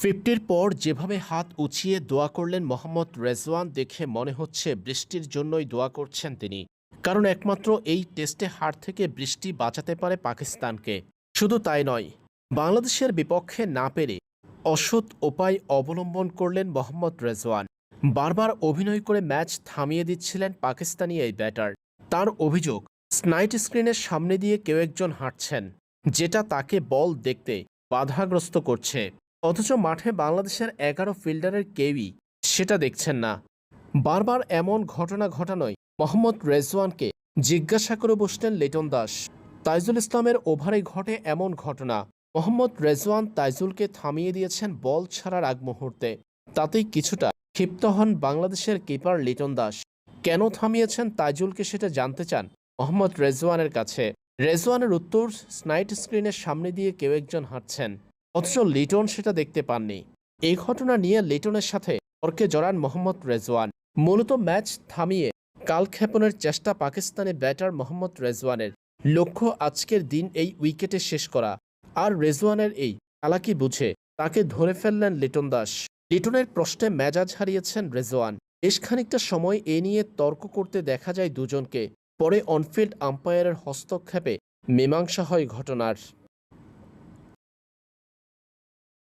ফিফটির পর যেভাবে হাত উঁচিয়ে দোয়া করলেন মোহাম্মদ রেজওয়ান দেখে মনে হচ্ছে বৃষ্টির জন্যই দোয়া করছেন তিনি। কারণ একমাত্র এই টেস্টে হার থেকে বৃষ্টি বাঁচাতে পারে পাকিস্তানকে। শুধু তাই নয়, বাংলাদেশের বিপক্ষে না পেরে অসৎ উপায় অবলম্বন করলেন মোহাম্মদ রেজওয়ান। বারবার অভিনয় করে ম্যাচ থামিয়ে দিচ্ছিলেন পাকিস্তানি এই ব্যাটার। তার অভিযোগ, স্নাইট স্ক্রিনের সামনে দিয়ে কেউ একজন হাঁটছেন, যেটা তাকে বল দেখতে বাধাগ্রস্ত করছে। অথচ মাঠে বাংলাদেশের ১১ ফিল্ডারের কেউই সেটা দেখছেন না। বারবার এমন ঘটনা ঘটানোয় মোহাম্মদ রেজওয়ানকে জিজ্ঞাসা করে বসলেন লিটন দাস। তাইজুল ইসলামের ওভারে ঘটে এমন ঘটনা। মোহাম্মদ রেজওয়ান তাইজুলকে থামিয়ে দিয়েছেন বল ছাড়ার আগ মুহূর্তে। তাতেই কিছুটা ক্ষিপ্ত হন বাংলাদেশের কিপার লিটন দাস। কেন থামিয়েছেন তাইজুলকে সেটা জানতে চান মোহাম্মদ রেজওয়ানের কাছে। রেজওয়ানের উত্তর, স্নাইট স্ক্রিনের সামনে দিয়ে কেউ একজন হাঁটছেন। অথচ লিটন সেটা দেখতে পাননি। এই ঘটনা নিয়ে লিটনের সাথে তর্কে জড়ান মোহাম্মদ রেজওয়ান। মূলত ম্যাচ থামিয়ে কালক্ষেপণের চেষ্টা পাকিস্তানি ব্যাটার মোহাম্মদ রেজওয়ানের। লক্ষ্য আজকের দিন এই উইকেটে শেষ করা। আর রেজওয়ানের এই চালাকি বুঝে তাকে ধরে ফেললেন লিটন দাস। লিটনের প্রশ্নে মেজাজ হারিয়েছেন রেজওয়ান। বেশ খানিকটা সময় এ নিয়ে তর্ক করতে দেখা যায় দুজনকে। পরে অনফিল্ড আম্পায়ারের হস্তক্ষেপে মীমাংসা হয় ঘটনার।